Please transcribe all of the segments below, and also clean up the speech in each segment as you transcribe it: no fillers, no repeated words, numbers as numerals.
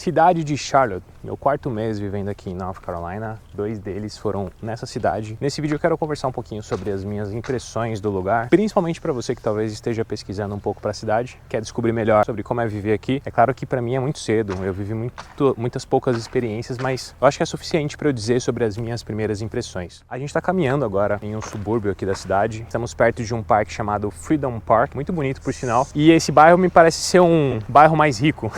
Cidade de Charlotte, meu quarto mês vivendo aqui em North Carolina, 2 deles foram nessa cidade. Nesse vídeo eu quero conversar um pouquinho sobre as minhas impressões do lugar, principalmente para você que talvez esteja pesquisando um pouco para a cidade, quer descobrir melhor sobre como é viver aqui. É claro que para mim é muito cedo, eu vivi muitas poucas experiências, mas eu acho que é suficiente para eu dizer sobre as minhas primeiras impressões. A gente está caminhando agora em um subúrbio aqui da cidade, estamos perto de um parque chamado Freedom Park, muito bonito por sinal, e esse bairro me parece ser um bairro mais rico.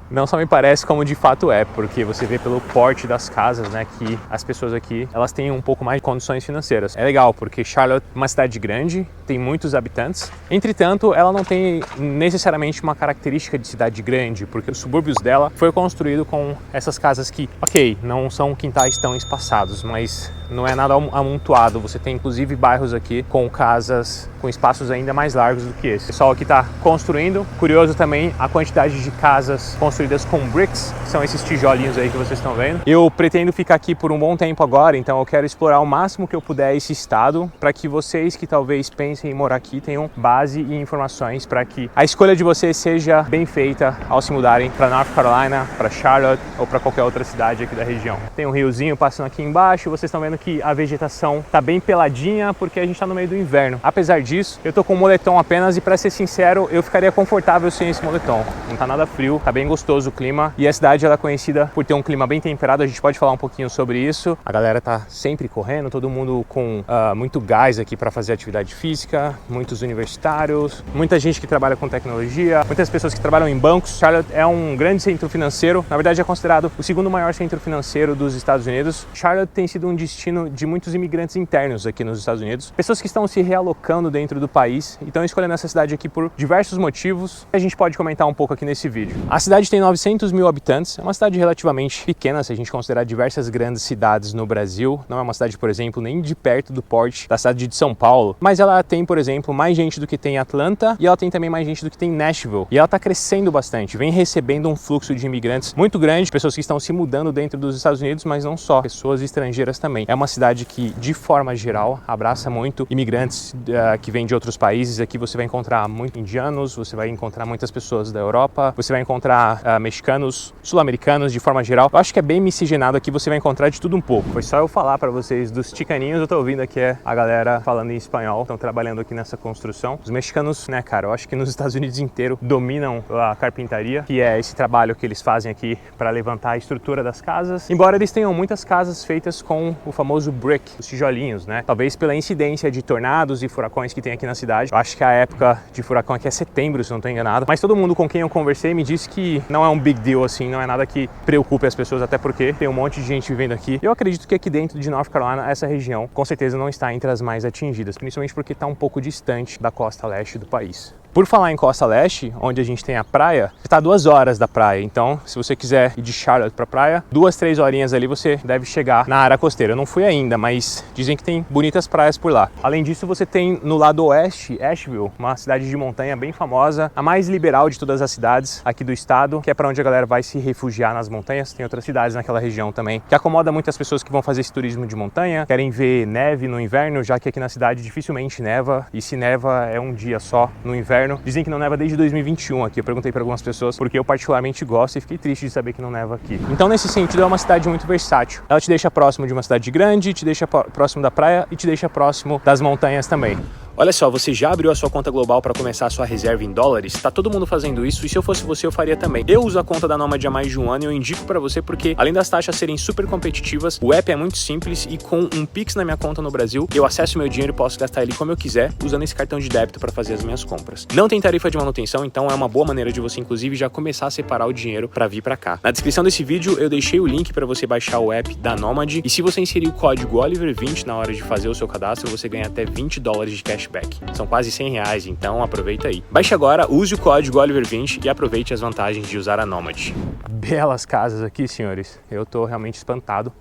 Não só me parece, como de fato é, porque você vê pelo porte das casas, né, que as pessoas aqui, elas têm um pouco mais de condições financeiras. É legal, porque Charlotte é uma cidade grande, tem muitos habitantes, entretanto, ela não tem necessariamente uma característica de cidade grande, porque os subúrbios dela foi construído com essas casas que, ok, não são quintais tão espaçados, mas não é nada amontoado. Você tem inclusive bairros aqui com casas com espaços ainda mais largos do que esse. O pessoal aqui está construindo. Curioso também a quantidade de casas construídas com bricks, que são esses tijolinhos aí que vocês estão vendo. Eu pretendo ficar aqui por um bom tempo agora, então eu quero explorar o máximo que eu puder esse estado, para que vocês que talvez pensem em morar aqui tenham base e informações para que a escolha de vocês seja bem feita ao se mudarem para North Carolina, para Charlotte ou para qualquer outra cidade aqui da região. Tem um riozinho passando aqui embaixo, vocês estão vendo que a vegetação tá bem peladinha porque a gente tá no meio do inverno. Apesar disso, eu tô com um moletom apenas e, para ser sincero, eu ficaria confortável sem esse moletom. Não tá nada frio, tá bem gostoso o clima, e a cidade ela é conhecida por ter um clima bem temperado. A gente pode falar um pouquinho sobre isso. A galera tá sempre correndo, todo mundo com muito gás aqui para fazer atividade física, muitos universitários, muita gente que trabalha com tecnologia, muitas pessoas que trabalham em bancos. Charlotte é um grande centro financeiro, na verdade é considerado o segundo maior centro financeiro dos Estados Unidos. Charlotte tem sido um destino de muitos imigrantes internos aqui nos Estados Unidos, pessoas que estão se realocando dentro do país e estão escolhendo essa cidade aqui por diversos motivos que a gente pode comentar um pouco aqui nesse vídeo. A cidade tem 900 mil habitantes, é uma cidade relativamente pequena se a gente considerar diversas grandes cidades no Brasil. Não é uma cidade, por exemplo, nem de perto do porte da cidade de São Paulo, mas ela tem, por exemplo, mais gente do que tem Atlanta, e ela tem também mais gente do que tem Nashville, e ela está crescendo bastante, vem recebendo um fluxo de imigrantes muito grande, pessoas que estão se mudando dentro dos Estados Unidos, mas não só, pessoas estrangeiras também. É uma cidade que, de forma geral, abraça muito imigrantes que vêm de outros países. Aqui você vai encontrar muitos indianos, você vai encontrar muitas pessoas da Europa, você vai encontrar mexicanos, sul-americanos de forma geral. Eu acho que é bem miscigenado aqui, você vai encontrar de tudo um pouco. Foi só eu falar para vocês dos chicaninhos, eu tô ouvindo aqui a galera falando em espanhol, estão trabalhando aqui nessa construção. Os mexicanos, né, cara, eu acho que nos Estados Unidos inteiro dominam a carpintaria, que é esse trabalho que eles fazem aqui para levantar a estrutura das casas. Embora eles tenham muitas casas feitas com o famoso brick, os tijolinhos, né? Talvez pela incidência de tornados e furacões que tem aqui na cidade. Eu acho que a época de furacão aqui é setembro, se não estou enganado. Mas todo mundo com quem eu conversei me disse que não é um big deal assim, não é nada que preocupe as pessoas, até porque tem um monte de gente vivendo aqui. Eu acredito que aqui dentro de North Carolina, essa região com certeza não está entre as mais atingidas, principalmente porque está um pouco distante da costa leste do país. Por falar em costa leste, onde a gente tem a praia, está 2 horas da praia. Então, se você quiser ir de Charlotte para a praia, 2, 3 horinhas ali você deve chegar na área costeira. Eu não fui ainda, mas dizem que tem bonitas praias por lá. Além disso, você tem no lado oeste, Asheville, uma cidade de montanha bem famosa, a mais liberal de todas as cidades aqui do estado, que é para onde a galera vai se refugiar nas montanhas. Tem outras cidades naquela região também, que acomoda muitas pessoas que vão fazer esse turismo de montanha, querem ver neve no inverno, já que aqui na cidade dificilmente neva, e se neva é um dia só no inverno. Dizem que não neva desde 2021 aqui. Eu perguntei para algumas pessoas porque eu particularmente gosto e fiquei triste de saber que não neva aqui. Então, nesse sentido, é uma cidade muito versátil. Ela te deixa próximo de uma cidade grande, te deixa próximo da praia e te deixa próximo das montanhas também. Olha só, você já abriu a sua conta global para começar a sua reserva em dólares? Tá todo mundo fazendo isso, e se eu fosse você eu faria também. Eu uso a conta da Nomad há mais de um ano e eu indico para você porque, além das taxas serem super competitivas, o app é muito simples e com um Pix na minha conta no Brasil, eu acesso meu dinheiro e posso gastar ele como eu quiser usando esse cartão de débito para fazer as minhas compras. Não tem tarifa de manutenção, então é uma boa maneira de você inclusive já começar a separar o dinheiro para vir para cá. Na descrição desse vídeo eu deixei o link para você baixar o app da Nomad, e se você inserir o código Oliver20 na hora de fazer o seu cadastro, você ganha até $20 de cashback. São quase R$100, então aproveita aí. Baixe agora, use o código Oliver20 e aproveite as vantagens de usar a Nomad. Belas casas aqui, senhores. Eu tô realmente espantado.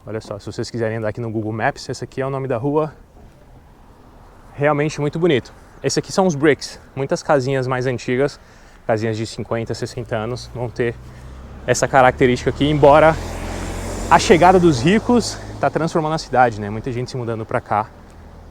Olha só, se vocês quiserem andar aqui no Google Maps, esse aqui é o nome da rua. Realmente muito bonito. Esse aqui são os bricks. Muitas casinhas mais antigas, casinhas de 50, 60 anos, vão ter essa característica aqui, embora a chegada dos ricos está transformando a cidade, né? Muita gente se mudando para cá.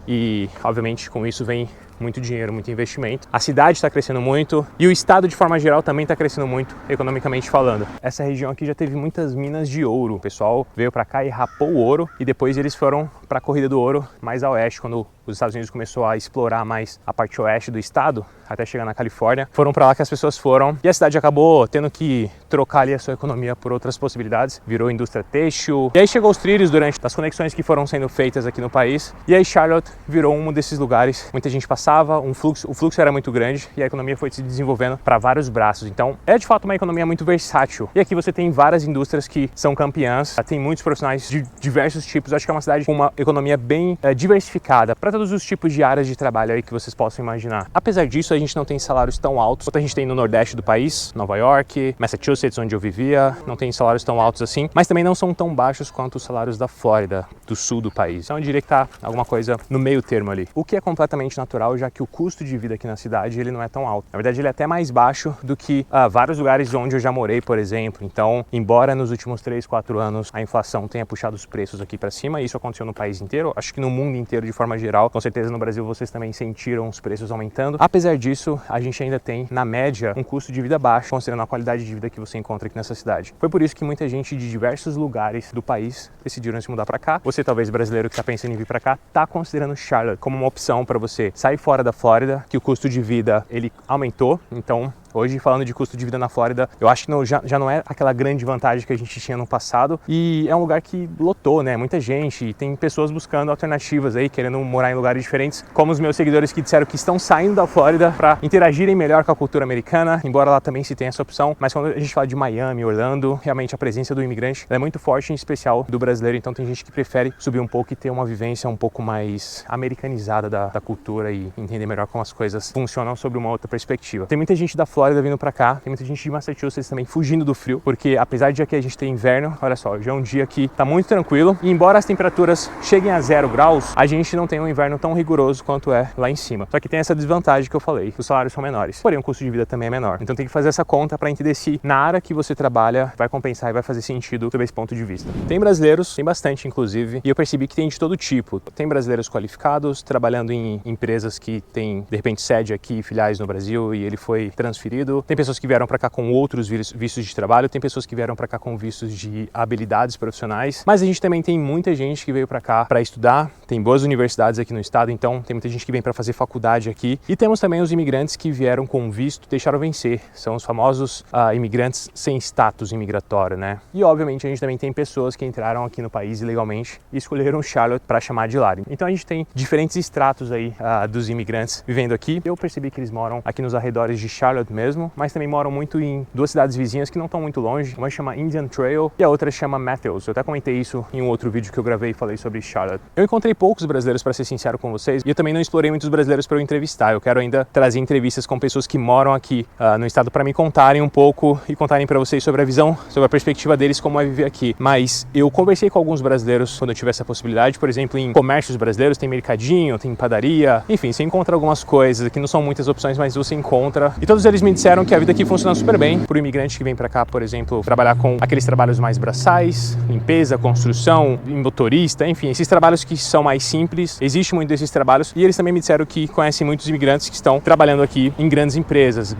E, obviamente, com isso vem muito dinheiro, muito investimento. A cidade está crescendo muito e o estado de forma geral também está crescendo muito, economicamente falando. Essa região aqui já teve muitas minas de ouro. O pessoal veio para cá e rapou o ouro e depois eles foram para a corrida do ouro mais a oeste, quando os Estados Unidos começou a explorar mais a parte oeste do estado, até chegar na Califórnia. Foram para lá que as pessoas foram e a cidade acabou tendo que trocar ali a sua economia por outras possibilidades. Virou indústria têxtil. E aí chegou os trilhos durante as conexões que foram sendo feitas aqui no país. E aí Charlotte virou um desses lugares. Muita gente passava, o fluxo era muito grande e a economia foi se desenvolvendo para vários braços. Então é de fato uma economia muito versátil. E aqui você tem várias indústrias que são campeãs. Tem muitos profissionais de diversos tipos. Acho que é uma cidade com uma economia bem diversificada para todos os tipos de áreas de trabalho aí que vocês possam imaginar. Apesar disso, a gente não tem salários tão altos quanto a gente tem no nordeste do país, Nova York, Massachusetts, onde eu vivia, não tem salários tão altos assim, mas também não são tão baixos quanto os salários da Flórida, do sul do país. Então eu diria que tá alguma coisa no meio termo ali. O que é completamente natural, já que o custo de vida aqui na cidade ele não é tão alto. Na verdade, ele é até mais baixo do que vários lugares onde eu já morei, por exemplo. Então, embora nos últimos 3, 4 anos a inflação tenha puxado os preços aqui para cima, isso aconteceu no país inteiro, acho que no mundo inteiro de forma geral, com certeza no Brasil vocês também sentiram os preços aumentando. Apesar disso, a gente ainda tem, na média, um custo de vida baixo, considerando a qualidade de vida que você encontra aqui nessa cidade. Foi por isso que muita gente de diversos lugares do país decidiram se mudar para cá. Você, talvez brasileiro que está pensando em vir para cá, está considerando Charlotte como uma opção para você sair fora da Flórida, que o custo de vida ele aumentou. Então, hoje, falando de custo de vida na Flórida, eu acho que já não é aquela grande vantagem que a gente tinha no passado. E é um lugar que lotou, né? Muita gente, e tem pessoas buscando alternativas aí, querendo morar em lugares diferentes, como os meus seguidores que disseram que estão saindo da Flórida para interagirem melhor com a cultura americana, embora lá também se tenha essa opção. Mas quando a gente fala de Miami, Orlando, realmente a presença do imigrante é muito forte, em especial do brasileiro. Então tem gente que prefere subir um pouco e ter uma vivência um pouco mais americanizada da cultura e entender melhor como as coisas funcionam sobre uma outra perspectiva. Tem muita gente da Flórida vindo pra cá, tem muita gente de Massachusetts também fugindo do frio, porque apesar de aqui a gente ter inverno, olha só, já é um dia que tá muito tranquilo e embora as temperaturas cheguem a 0 graus, a gente não tem um inverno tão rigoroso quanto é lá em cima. Só que tem essa desvantagem que eu falei, os salários são menores, porém o custo de vida também é menor. Então tem que fazer essa conta para entender se na área que você trabalha vai compensar e vai fazer sentido sob esse ponto de vista. Tem brasileiros, tem bastante inclusive, e eu percebi que tem de todo tipo. Tem brasileiros qualificados, trabalhando em empresas que têm, de repente, sede aqui, filiais no Brasil e ele foi transferido. Tem pessoas que vieram para cá com outros vistos de trabalho, tem pessoas que vieram para cá com vistos de habilidades profissionais, mas a gente também tem muita gente que veio para cá para estudar, tem boas universidades aqui no estado, então tem muita gente que vem para fazer faculdade aqui, e temos também os imigrantes que vieram com visto, deixaram vencer, são os famosos imigrantes sem status imigratório, né? E obviamente a gente também tem pessoas que entraram aqui no país ilegalmente e escolheram Charlotte para chamar de lar. Então a gente tem diferentes estratos aí dos imigrantes vivendo aqui. Eu percebi que eles moram aqui nos arredores de Charlotte mesmo, mas também moram muito em duas cidades vizinhas que não estão muito longe. Uma chama Indian Trail e a outra chama Matthews. Eu até comentei isso em um outro vídeo que eu gravei e falei sobre Charlotte. Eu encontrei poucos brasileiros, para ser sincero com vocês, e eu também não explorei muitos brasileiros para eu entrevistar. Eu quero ainda trazer entrevistas com pessoas que moram aqui no estado para me contarem um pouco e contarem para vocês sobre a visão, sobre a perspectiva deles, como é viver aqui. Mas eu conversei com alguns brasileiros quando eu tive essa possibilidade, por exemplo, em comércios brasileiros, tem mercadinho, tem padaria, enfim, você encontra algumas coisas, aqui não são muitas opções, mas você encontra. E todos eles me disseram que a vida aqui funciona super bem. Para o imigrante que vem para cá, por exemplo, trabalhar com aqueles trabalhos mais braçais, limpeza, construção, motorista, enfim, esses trabalhos que são mais simples, existe muito desses trabalhos, e eles também me disseram que conhecem muitos imigrantes que estão trabalhando aqui em grandes empresas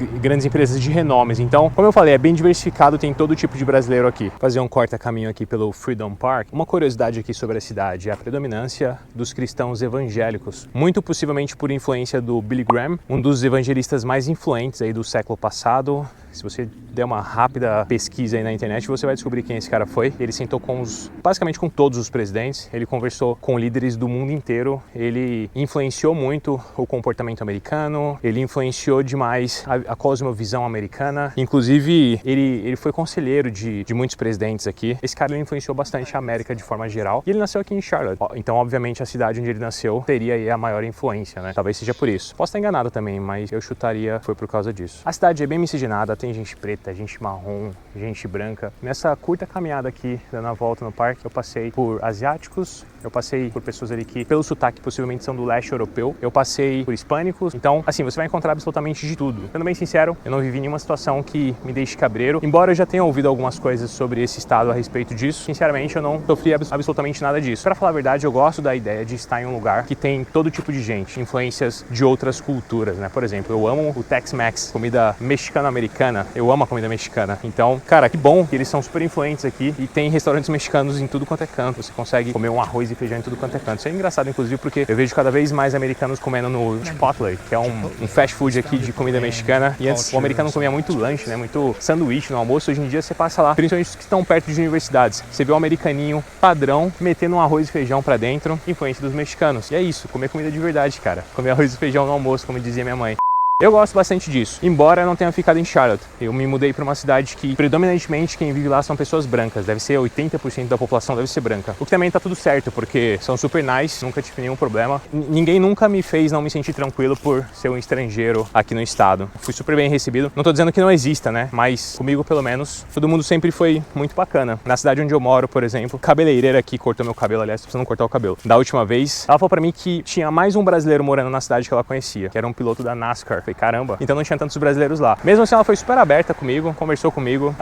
de renomes. Então, como eu falei, é bem diversificado, tem todo tipo de brasileiro aqui. Vou fazer um corta-caminho aqui pelo Freedom Park. Uma curiosidade aqui sobre a cidade é a predominância dos cristãos evangélicos, muito possivelmente por influência do Billy Graham, um dos evangelistas mais influentes aí do século passado. Se você der uma rápida pesquisa aí na internet, você vai descobrir quem esse cara foi. Ele sentou basicamente com todos os presidentes, ele conversou com líderes do mundo inteiro, ele influenciou muito o comportamento americano, ele influenciou demais a cosmovisão americana. Inclusive, ele foi conselheiro de muitos presidentes aqui. Esse cara ele influenciou bastante a América de forma geral. E ele nasceu aqui em Charlotte. Então, obviamente, a cidade onde ele nasceu teria aí a maior influência, né? Talvez seja por isso. Posso estar enganado também, mas eu chutaria foi por causa disso. A cidade é bem miscigenada, tem gente preta, gente marrom, gente branca. Nessa curta caminhada aqui, dando a volta no parque, eu passei por asiáticos, eu passei por pessoas ali que, pelo sotaque, possivelmente são do leste europeu, eu passei por hispânicos, então, assim, você vai encontrar absolutamente de tudo. Sendo bem sincero, eu não vivi nenhuma situação que me deixe cabreiro, embora eu já tenha ouvido algumas coisas sobre esse estado a respeito disso, sinceramente, eu não sofri absolutamente nada disso. Pra falar a verdade, eu gosto da ideia de estar em um lugar que tem todo tipo de gente, influências de outras culturas, né? Por exemplo, eu amo o Tex-Mex, comida mexicano-americana, eu amo a comida mexicana, então, cara, que bom que eles são super influentes aqui e tem restaurantes mexicanos em tudo quanto é canto, você consegue comer um arroz e feijão em tudo quanto é canto. Isso é engraçado, inclusive, porque eu vejo cada vez mais americanos comendo no Chipotle, que é um fast food aqui de comida mexicana, e antes o americano comia muito lanche, né, muito sanduíche no almoço. Hoje em dia você passa lá, principalmente os que estão perto de universidades, você vê o americaninho padrão metendo um arroz e feijão pra dentro, influência dos mexicanos. E é isso, comer comida de verdade, cara. Comer arroz e feijão no almoço, como dizia minha mãe. Eu gosto bastante disso, embora eu não tenha ficado em Charlotte. Eu me mudei para uma cidade que, predominantemente, quem vive lá são pessoas brancas. Deve ser 80% da população deve ser branca. O que também tá tudo certo, porque são super nice, nunca tive nenhum problema. Ninguém nunca me fez não me sentir tranquilo por ser um estrangeiro aqui no estado. Fui super bem recebido. Não tô dizendo que não exista, né? Mas comigo, pelo menos, todo mundo sempre foi muito bacana. Na cidade onde eu moro, por exemplo, a cabeleireira aqui cortou meu cabelo, aliás, tô precisando cortar o cabelo. Da última vez, ela falou pra mim que tinha mais um brasileiro morando na cidade que ela conhecia, que era um piloto da NASCAR. Falei, caramba, então não tinha tantos brasileiros lá. Mesmo assim, ela foi super aberta comigo, conversou comigo.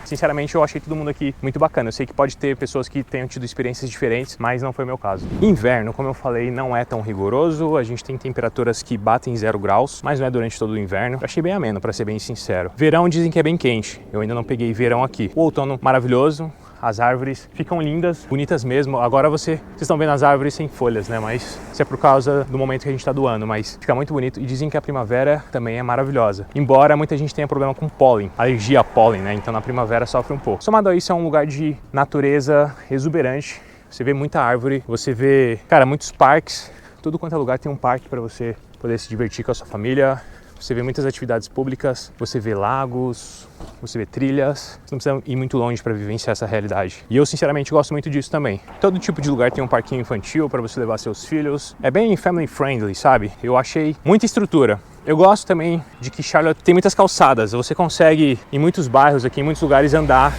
Sinceramente, eu achei todo mundo aqui muito bacana. Eu sei que pode ter pessoas que tenham tido experiências diferentes, mas não foi o meu caso. Inverno, como eu falei, não é tão rigoroso. A gente tem temperaturas que batem 0 graus, mas não é durante todo o inverno. Eu achei bem ameno, pra ser bem sincero. Verão dizem que é bem quente. Eu ainda não peguei verão aqui. O outono, maravilhoso. As árvores ficam lindas, bonitas mesmo. Agora vocês estão vendo as árvores sem folhas, né? Mas isso é por causa do momento que a gente está do ano. Mas fica muito bonito e dizem que a primavera também é maravilhosa. Embora muita gente tenha problema com pólen, alergia a pólen, né? Então na primavera sofre um pouco. Somado a isso, é um lugar de natureza exuberante. Você vê muita árvore, você vê, cara, muitos parques. Tudo quanto é lugar tem um parque para você poder se divertir com a sua família. Você vê muitas atividades públicas, você vê lagos, você vê trilhas, você não precisa ir muito longe para vivenciar essa realidade. E eu, sinceramente, gosto muito disso também. Todo tipo de lugar tem um parquinho infantil para você levar seus filhos. É bem family friendly, sabe? Eu achei muita estrutura. Eu gosto também de que Charlotte tem muitas calçadas. Você consegue, em muitos bairros aqui, em muitos lugares, andar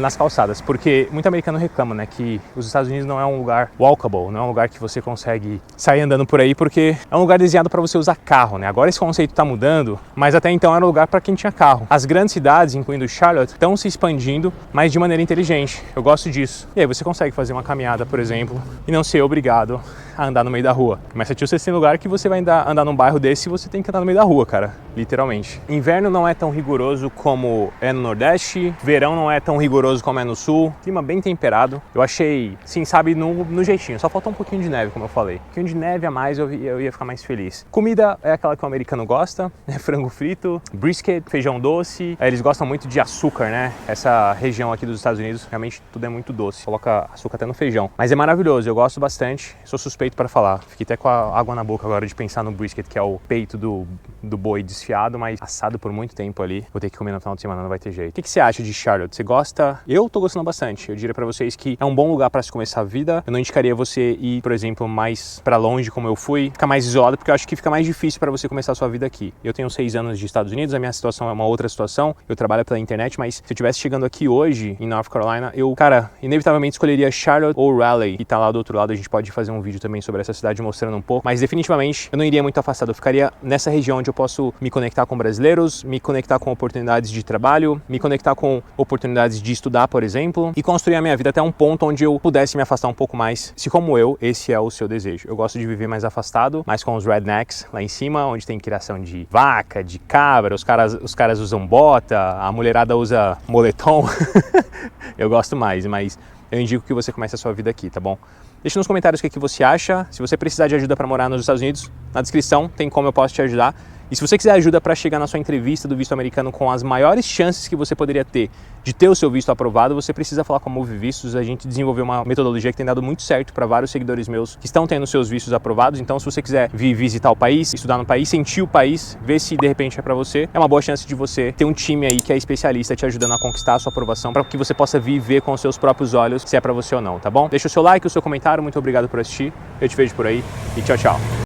nas calçadas, porque muito americano reclama, né, que os Estados Unidos não é um lugar walkable, não é um lugar que você consegue sair andando por aí, porque é um lugar desenhado para você usar carro, né? Agora esse conceito está mudando, mas até então era um lugar para quem tinha carro. As grandes cidades, incluindo Charlotte, estão se expandindo, mas de maneira inteligente. Eu gosto disso. E aí você consegue fazer uma caminhada, por exemplo, e não ser obrigado a andar no meio da rua. Massachusetts tem lugar que você vai andar num bairro desse e você tem que andar no meio da rua, cara, literalmente. Inverno não é tão rigoroso como é no Nordeste, verão não é tão rigoroso como é no Sul, clima bem temperado. Eu achei, sim, sabe, no jeitinho, só falta um pouquinho de neve, como eu falei. Um pouquinho de neve a mais eu ia ficar mais feliz. Comida é aquela que o americano gosta, né? Frango frito, brisket, feijão doce. Eles gostam muito de açúcar, né? Essa região aqui dos Estados Unidos, realmente tudo é muito doce. Coloca açúcar até no feijão. Mas é maravilhoso, eu gosto bastante. Sou suspeito para falar. Fiquei até com a água na boca agora de pensar no brisket, que é o peito do boi desfiado, mas assado por muito tempo ali. Vou ter que comer no final de semana, não vai ter jeito. O que você acha de Charlotte? Você gosta? Eu tô gostando bastante. Eu diria pra vocês que é um bom lugar pra se começar a vida. Eu não indicaria você ir, por exemplo, mais pra longe, como eu fui, ficar mais isolado, porque eu acho que fica mais difícil pra você começar a sua vida aqui. Eu tenho 6 anos de Estados Unidos, a minha situação é uma outra situação. Eu trabalho pela internet, mas se eu estivesse chegando aqui hoje, em North Carolina, eu, cara, inevitavelmente escolheria Charlotte ou Raleigh, que tá lá do outro lado. A gente pode fazer um vídeo também sobre essa cidade mostrando um pouco, mas definitivamente eu não iria muito afastado. Eu ficaria nessa região onde eu posso me conectar com brasileiros, me conectar com oportunidades de trabalho, me conectar com oportunidades de estudar, por exemplo, e construir a minha vida até um ponto onde eu pudesse me afastar um pouco mais, se como eu, esse é o seu desejo. Eu gosto de viver mais afastado, mais com os rednecks lá em cima, onde tem criação de vaca, de cabra, os caras usam bota, a mulherada usa moletom. Eu gosto mais, mas eu indico que você comece a sua vida aqui, tá bom? Deixa nos comentários o que você acha. Se você precisar de ajuda para morar nos Estados Unidos, na descrição tem como eu posso te ajudar. E se você quiser ajuda para chegar na sua entrevista do visto americano com as maiores chances que você poderia ter de ter o seu visto aprovado, você precisa falar com a Move Vistos. A gente desenvolveu uma metodologia que tem dado muito certo para vários seguidores meus que estão tendo seus vistos aprovados. Então, se você quiser vir visitar o país, estudar no país, sentir o país, ver se de repente é para você, é uma boa chance de você ter um time aí que é especialista te ajudando a conquistar a sua aprovação para que você possa vir ver com os seus próprios olhos se é para você ou não, tá bom? Deixa o seu like, o seu comentário. Muito obrigado por assistir. Eu te vejo por aí e tchau, tchau.